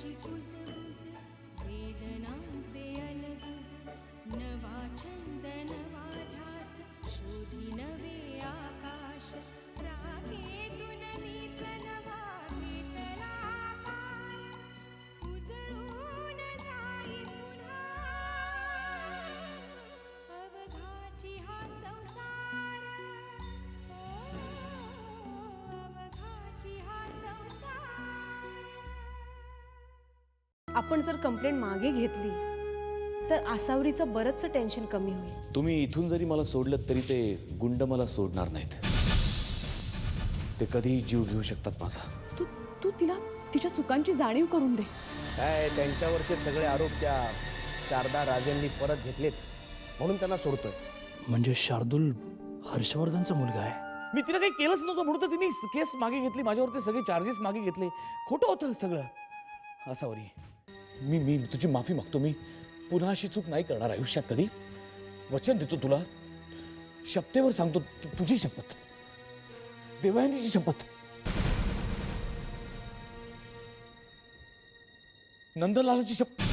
मनाची कुजबुज वेदनांचे अलगुज नवा छंद नवा ध्यास शोधी नवे आकाश राखेतून मीच नवा घेतला आकार उजळून जाई पुन्हा अवघाची हा संसार अवघाची हा संसार. आपण जर कंप्लेंट मागे घेतली तर आसावरीचं बरंचसं टेन्शन कमी होईल. तुम्ही इथून जरी मला सोडलं तरी ते गुंड मला सोडणार नाहीत. ते कधीही जीव घेऊ शकतात माझा. तू तू तिला तिच्या चुकांची जाणीव करून दे. काय त्यांच्यावरचे सगळे आरोप त्या शारदा राजेंनी परत घेतलेत म्हणून त्यांना सोडतोय. म्हणजे शार्दूल हर्षवर्धनचा मुलगा आहे. मी तिला काही केलंच नव्हतं म्हणून तर तिने केस मागे घेतली, माझ्यावरती सगळे चार्जेस मागे घेतले. खोटं होतं सगळं. आसावरी, मी तुझी माफी मागतो. मी पुन्हा अशी चूक नाही करणार आयुष्यात कधी. वचन देतो तुला, शपथेवर सांगतो. तुझी शपथ, देवयानीची शपथ, नंदलालाची शपथ.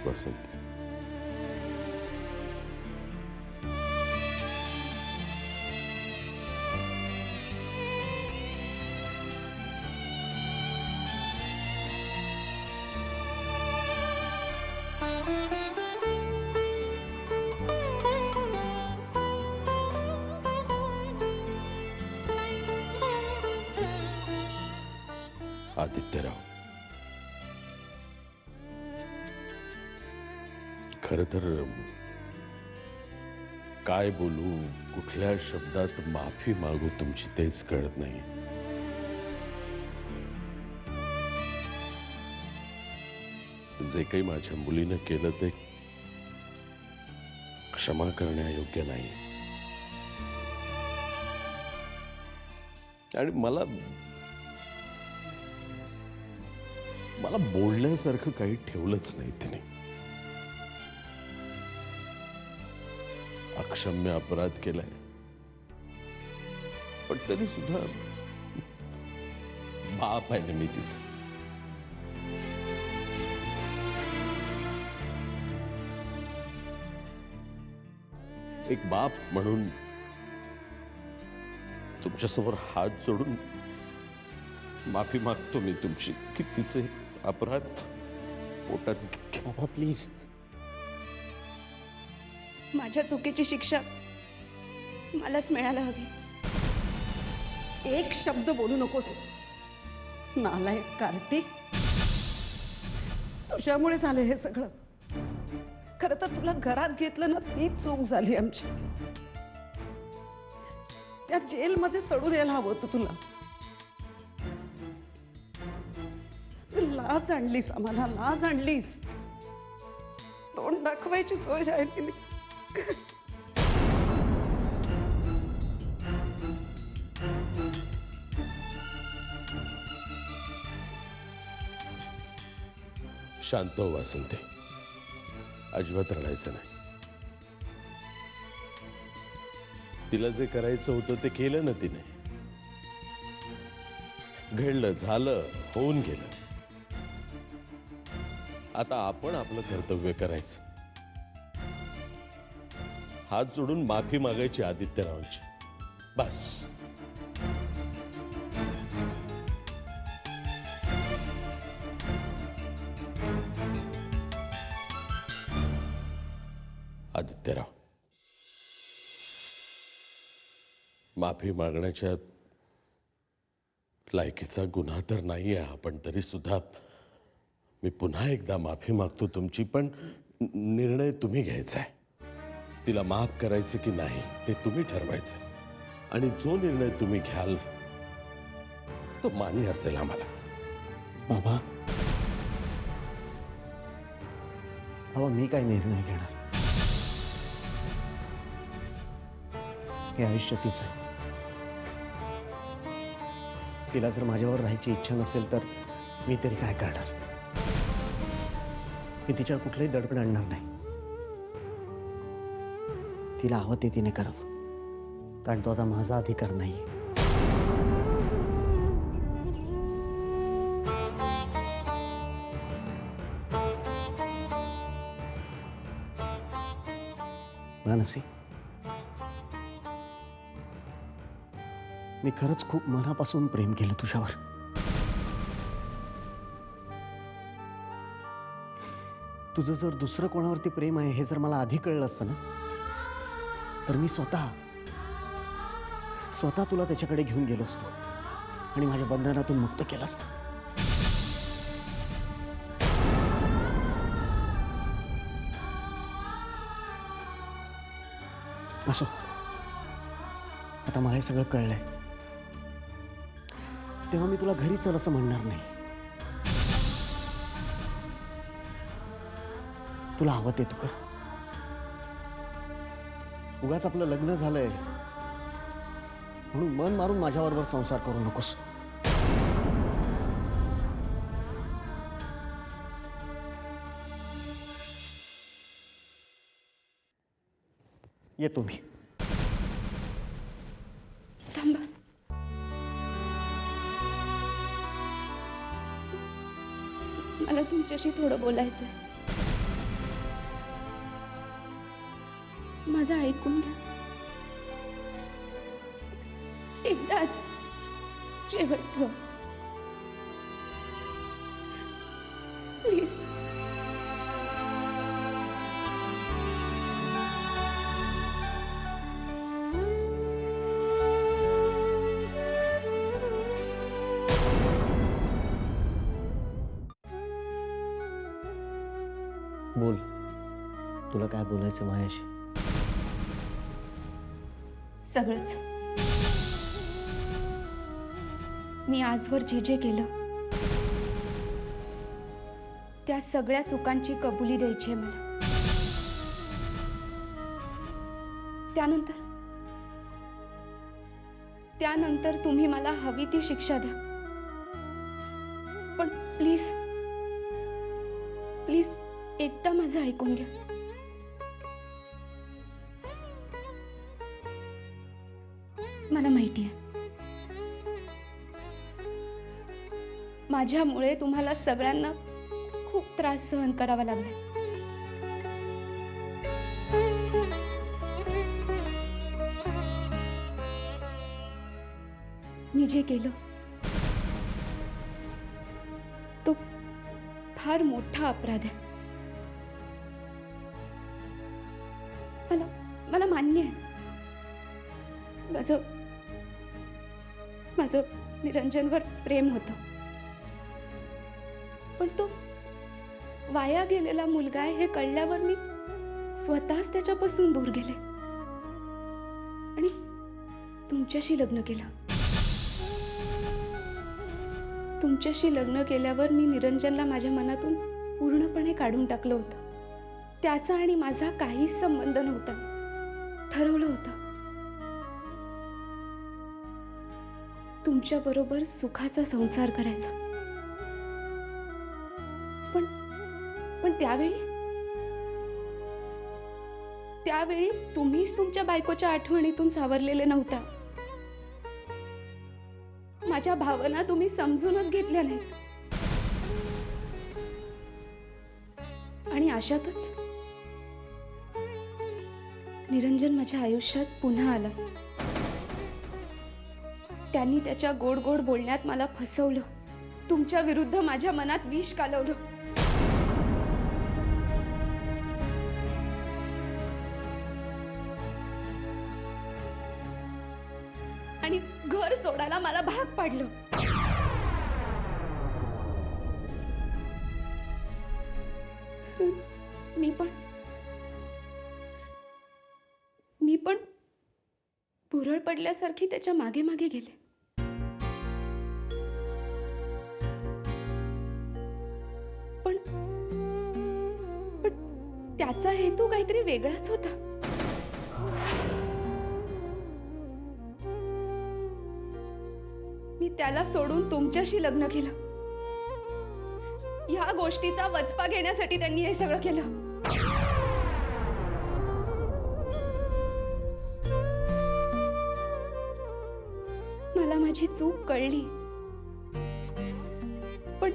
वासंती, आदित्यराव, खरं तर काय बोलू, कुठल्या शब्दात माफी मागू तुमची तेच कळत नाही. जे काही माझ्या मुलीनं केलं ते क्षमा करण्यायोग्य नाही. आणि मला बोलण्यासारखं काही ठेवलंच नाही तिने. अक्षम्य अपराध केलाय, पण तरी सुद्धा बाप आहे ना मी तिचा. एक बाप म्हणून तुमच्यासमोर हात जोडून माफी मागतो मी तुमची की तिचे अपराध पोटात घ्यावा प्लीज. माझ्या चुकीची शिक्षा मलाच मिळायला हवी. एक शब्द बोलू नकोस नालायक कार्तिक. तुझ्यामुळे झालं हे सगळं. खरं तर तुला घरात घेतलं ना, ती चूक झाली आमची. त्या जेलमध्ये सडू द्यायला हवं होतं तुला. लाज आणलीस आम्हाला, लाज आणलीस. तोंड दाखवायची सोय राहिली नाही. शांत हो वासंती, अजिबात रडायचं नाही. तिला जे करायचं होतं ते केलं ना तिने. घडलं, झालं, होऊन गेलं. आता आपण आपलं कर्तव्य करायचं. हात जोडून माफी मागायची आदित्यरावांची, बस. आदित्य, माफी मागण्याच्या लायकीचा गुन्हा तर नाही आहे, पण तरी सुद्धा मी पुन्हा एकदा माफी मागतो तुमची. पण निर्णय तुम्ही घ्यायचा आहे. तिला माफ करायचं की नाही ते तुम्ही ठरवायचं. आणि जो निर्णय तुम्ही घ्याल तो मान्य असेल आम्हाला. बाबा, बाबा, मी काय निर्णय घेणार? हे आयुष्य तिचं आहे. तिला जर माझ्यावर राहायची इच्छा नसेल तर मी तरी काय करणार? मी तिच्यावर कुठलंही दडपण आणणार नाही. तिला हवं ते तिने करावं, कारण तो आता माझा अधिकार नाही. मानसी, मी खरंच खूप मनापासून प्रेम केलं तुझ्यावर. तुझं जर दुसरं कोणावरती प्रेम आहे हे जर मला आधी कळलं असतं ना, तर मी स्वतः तुला त्याच्याकडे घेऊन गेलो असतो आणि माझ्या बंधनातून मुक्त केलं असतं. असो, आता मला हे सगळं कळलंय, तेव्हा मी तुला घरी चल असं म्हणणार नाही. तुला हवं ते तू कर. उगाच आपलं लग्न झालंय म्हणून मन मारून माझ्याबरोबर संसार करू नकोस. येतो मी. थांबा. मला तुमच्याशी थोडं बोलायचं आहे. माझं ऐकून घ्या. एकदाच शेवटचं प्लीज. बोल, तुला काय बोलायचं माझ्याशी? सगळंच. मी आजवर जे जे केलं त्या सगळ्या चुकांची कबुली द्यायची आहे मला. त्यानंतर तुम्ही मला हवी ती शिक्षा द्या. पण प्लीज प्लीज एकदा माझं ऐकून घ्या. मला माहिती आहे माझ्यामुळे तुम्हाला सगळ्यांना खूप त्रास सहन करावा लागला. मी जे केलं तो फार मोठा अपराध आहे. मला मान्य आहे. माझं निरंजनवर प्रेम होतं, पण तो वाया गेलेला मुलगा आहे हे कळल्यावर मी स्वतःच त्याच्यापासून दूर गेले आणि तुमच्याशी लग्न केलं. तुमच्याशी लग्न केल्यावर मी निरंजनला माझ्या मनातून पूर्णपणे काढून टाकलं होतं. त्याचा आणि माझा काहीच संबंध नव्हता. ठरवलं होतं तुमच्या बरोबर सुखाचा संसार करायचा. पण त्यावेळी तुम्हीच तुमच्या बायकोच्या आठवणीतून सावरलेले नव्हता. माझ्या भावना तुम्ही समजूनच घेतल्या नाहीत. आणि अशातच निरंजन माझ्या आयुष्यात पुन्हा आला. त्यांनी त्याच्या गोड गोड बोलण्यात मला फसवलं. तुमच्या विरुद्ध माझ्या मनात विष कालवलं. घर सोडायला मला भाग पाडलं. मी पण पुरळ पडल्यासारखी त्याच्या मागे मागे गेले. पण पण त्याचा हेतू काहीतरी वेगळाच होता. मी त्याला सोडून तुमच्याशी लग्न केलं. ह्या गोष्टीचा वचपा घेण्यासाठी त्यांनी हे सगळं केलं. मला माझी चूक कळली, पण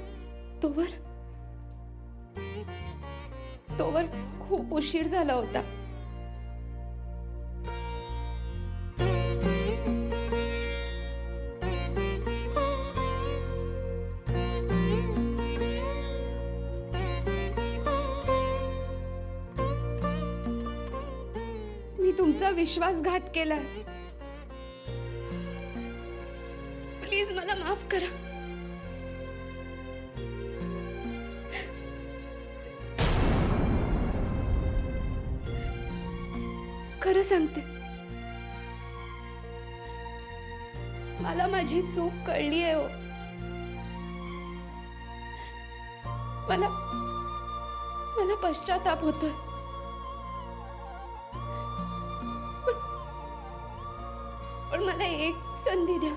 तोवर खूप उशीर झाला होता. मी तुमचा विश्वासघात केलाय. प्लीज मला माफ करा. खरं सांगते, मला माझी चूक कळली आहे. मला पश्चाताप होतोय. पण मला एक संधी द्या.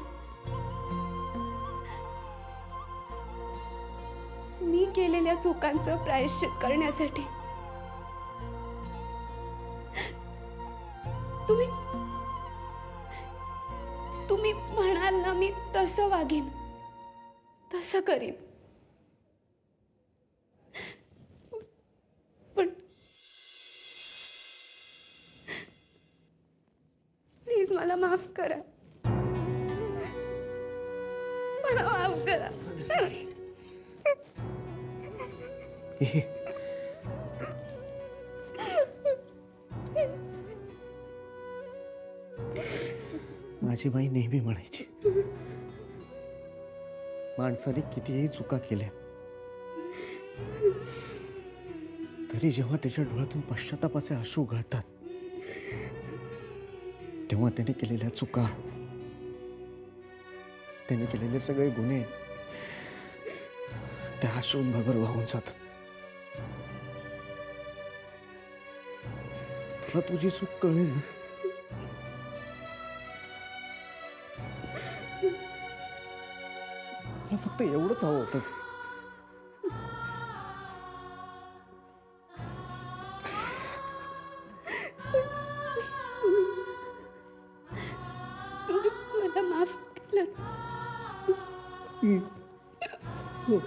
मी केलेल्या चुकांचं प्रायश्चित करण्यासाठी. तुम्ही म्हणाल ना, मी तसं वागेन, तसं करीन. पण प्लीज मला माफ करा. मला माफ करा. माझी बाई नेहमी म्हणायची, माणसाने कितीही चुका केल्या तरी जेव्हा त्याच्या डोळ्यातून पश्चातापाचे अश्रू गळतात तेव्हा त्याने केलेल्या चुका, त्याने केलेले सगळे गुन्हे त्या अश्रूंबरोबर वाहून जातात. तुला तुझी चूक कळेल ना? मला फक्त एवढंच हवं होतं. तुम्ही मला माफ केलं. हो.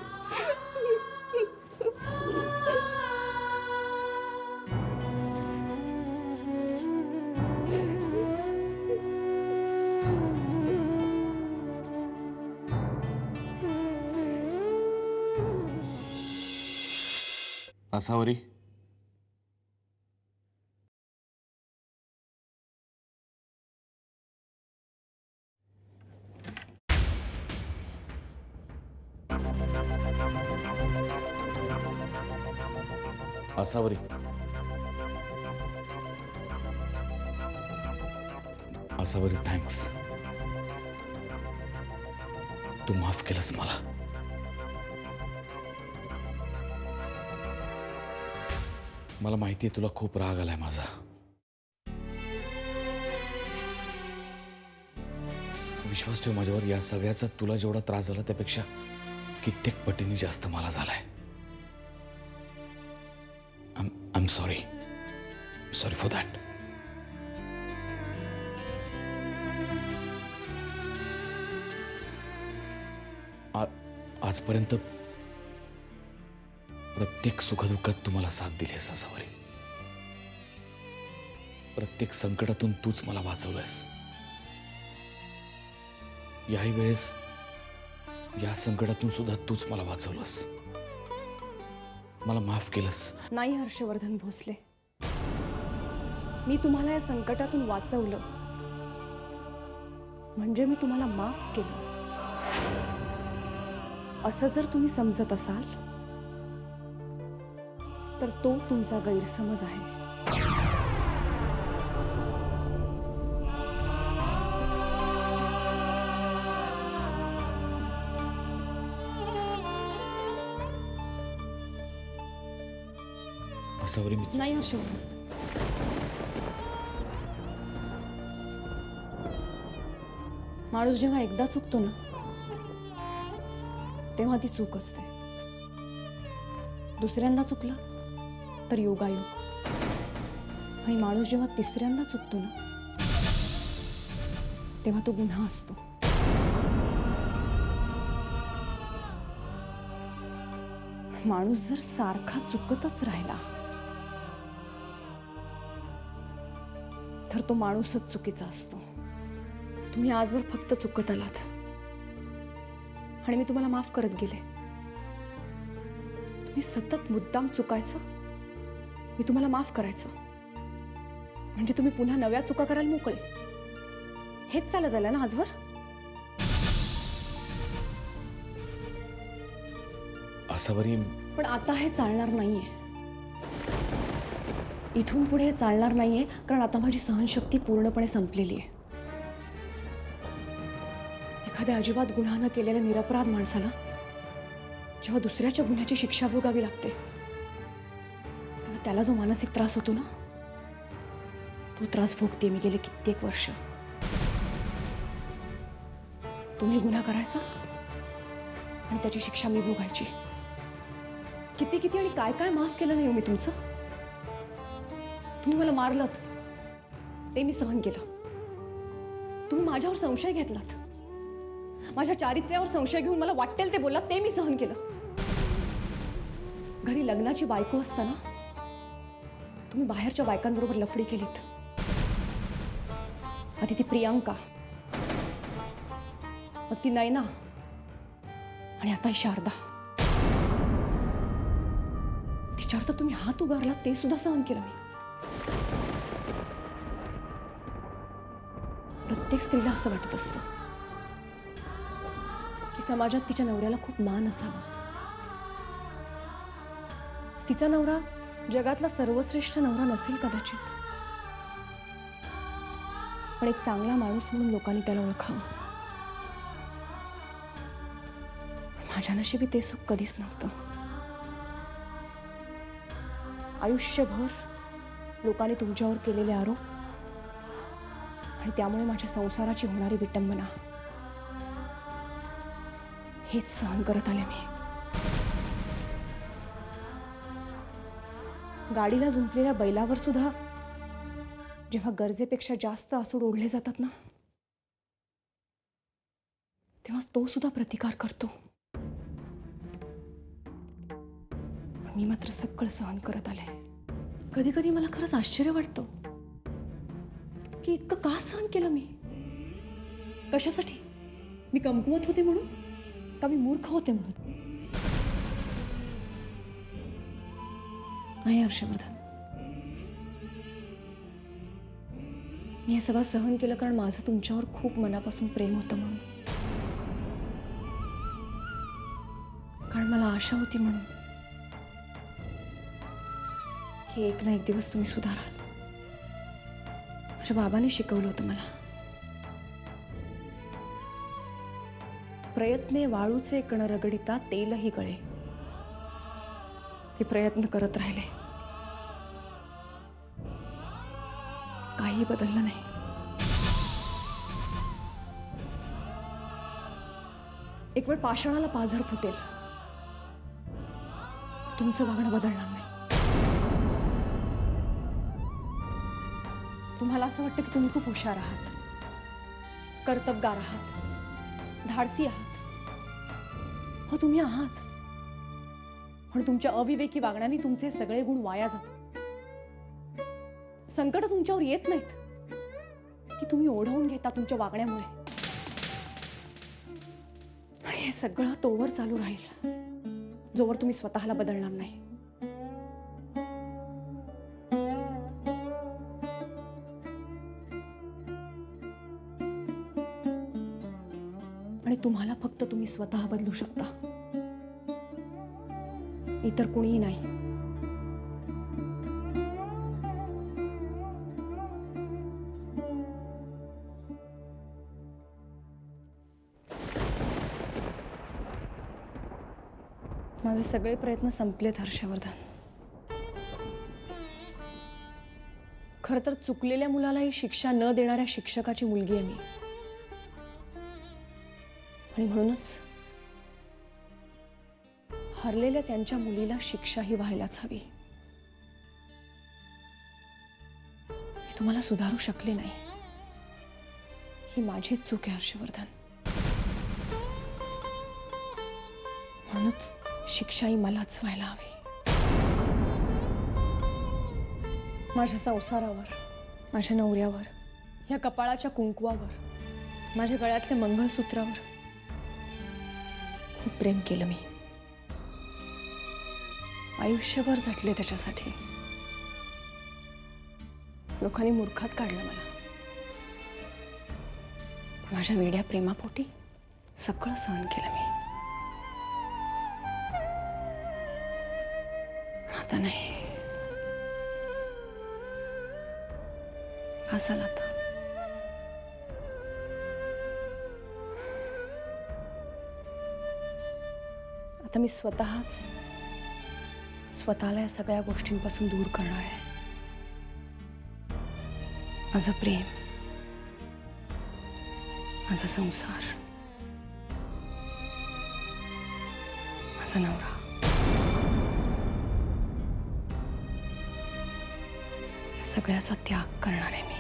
आसावरी, आसावरी, आसावरी, थँक्स. तू माफ केलंस मला. मला माहिती आहे तुला खूप राग आलाय माझा. विश्वास ठेव माझ्यावर. या सगळ्याचा तुला जेवढा त्रास झाला त्यापेक्षा कित्येक पटीने जास्त मला झालाय. I am sorry for that. आजपर्यंत प्रत्येक सुखदुःखात तुम्हाला साथ दिली आहेस आसावरी. प्रत्येक संकटातून तूच मला वाचवलंस. याही वेळेस या संकटातून सुद्धा तूच मला वाचवलंस. मला माफ केलंस. नाही हर्षवर्धन भोसले, मी तुम्हाला या संकटातून वाचवलं. म्हणजे मी तुम्हाला माफ केलं असं जर तुम्ही समजत असाल तर तो तुमचा गैरसमज आहे. असावरी मी नाही हर्षवर्धन, माणूस जेव्हा एकदा चुकतो ना तेव्हा ती चूक असते. दुसऱ्यांदा चुकला तर योगायोग, आणि माणूस जेव्हा तिसऱ्यांदा चुकतो ना तेव्हा तो गुन्हा असतो. माणूस जर सारखा चुकतच राहिला तर तो माणूसच चुकीचा असतो. तुम्ही आजवर फक्त चुकत आलात आणि मी तुम्हाला माफ करत गेले. तुम्ही सतत मुद्दाम चुकायचं, मी तुम्हाला माफ करायचं, म्हणजे तुम्ही पुन्हा नव्या चुका करायला मोकळे. हेच चालत आलं ना आजवर. असावरी पण आता हे चालणार नाहीये. इथून पुढे हे चालणार नाहीये, कारण आता माझी सहनशक्ती पूर्णपणे संपलेली आहे. एखाद्या अजिबात गुन्हा न केलेल्या निरपराध माणसाला जेव्हा दुसऱ्याच्या गुन्ह्याची शिक्षा भोगावी लागते तेव्हा त्याला जो मानसिक त्रास होतो ना, तो त्रास भोगते मी गेले कित्येक वर्ष. तुम्ही गुन्हा करायचा आणि त्याची शिक्षा मी भोगायची. किती किती आणि काय काय माफ केलं नाही हो मी तुमचं. तुम्ही मला मारलात ते मी सहन केलं. तुम्ही माझ्यावर संशय घेतलात, माझ्या चारित्र्यावर संशय घेऊन मला वाटेल ते बोललात ते मी सहन केलं. घरी लग्नाची बायको असताना तुम्ही बाहेरच्या बायकांबरोबर लफडी केलीत. आधी ती प्रियांका, मग ती नैना, आणि आता ही शारदा. तिच्यावर तर तुम्ही हात उगारलात ते सुद्धा सहन केलं मी. प्रत्येक स्त्रीला असं वाटत असतं की समाजात तिच्या नवऱ्याला खूप मान असावा. तिचा नवरा जगातला सर्वश्रेष्ठ नवरा नसेल कदाचित, पण एक चांगला माणूस म्हणून लोकांनी त्याला ओळखावं. माझ्या नशिबी ते सुख कधीच नव्हतं. आयुष्यभर लोकांनी तुमच्यावर केलेले आरोप आणि त्यामुळे माझ्या संसाराची होणारी विटंबना हेच सहन करत आले मी. गाडीला जुंपलेल्या बैलावर सुद्धा जेव्हा गरजेपेक्षा जास्त आसूड ओढले जातात ना तेव्हा तो सुद्धा प्रतिकार करतो. मी मात्र सगळं सहन करत आले. कधी कधी मला खरंच आश्चर्य वाटतं की इतकं का सहन केलं मी. कशासाठी? मी कमकुवत होते म्हणून का मी मूर्ख होते म्हणून? नाही हर्षवर्धन, मी हे सगळं सहन केलं कारण माझं तुमच्यावर खूप मनापासून प्रेम होतं म्हणून, कारण मला आशा होती म्हणून की एक ना एक दिवस तुम्ही सुधाराल. माझ्या बाबांनी शिकवलं होतं मला, प्रयत्ने वाळूचे कण रगडिता तेलही गळे. हे प्रयत्न करत राहिले, काही बदललं नाही. एक वेळ पाषाणाला पाझर फुटेल, तुमचं वागणं बदलणार नाही. तुम्हाला असं वाटतं की तुम्ही खूप हुशार आहात, कर्तबगार आहात, धाडसी आहात. हो तुम्ही आहात, पण तुमच्या अविवेकी वागण्याने तुमचे सगळे गुण वाया जातात. संकट तुमच्यावर येत नाहीत, ती तुम्ही ओढवून घेता तुमच्या वागण्यामुळे. आणि हे सगळं तोवर चालू राहील जोवर तुम्ही स्वतःला बदलणार नाही. आणि तुम्हाला फक्त तुम्ही स्वतः बदलू शकता, इतर कुणीही नाही. माझे सगळे प्रयत्न संपलेत हर्षवर्धन. खरं तर चुकलेल्या मुलालाही शिक्षा न देणाऱ्या शिक्षकाची मुलगी आहे मी, आणि म्हणूनच हरलेल्या त्यांच्या मुलीला शिक्षाही व्हायलाच हवी. मी तुम्हाला सुधारू शकले नाही, ही माझीच चूक आहे हर्षवर्धन. म्हणूनच शिक्षाही मलाच व्हायला हवी. माझ्या संसारावर, माझ्या नवऱ्यावर, या कपाळाच्या कुंकवावर, माझ्या गळ्यातल्या मंगळसूत्रावर खूप प्रेम केलं मी. आयुष्यभर झटले त्याच्यासाठी. लोकांनी मूर्खात काढलं मला. माझ्या वेड्या प्रेमापोटी सगळं सहन केलं मी. आता नाही. असाल आता. आता मी स्वतःला या सगळ्या गोष्टींपासून दूर करणार आहे. माझं प्रेम, माझा संसार, माझा नवरा, या सगळ्याचा त्याग करणार आहे मी.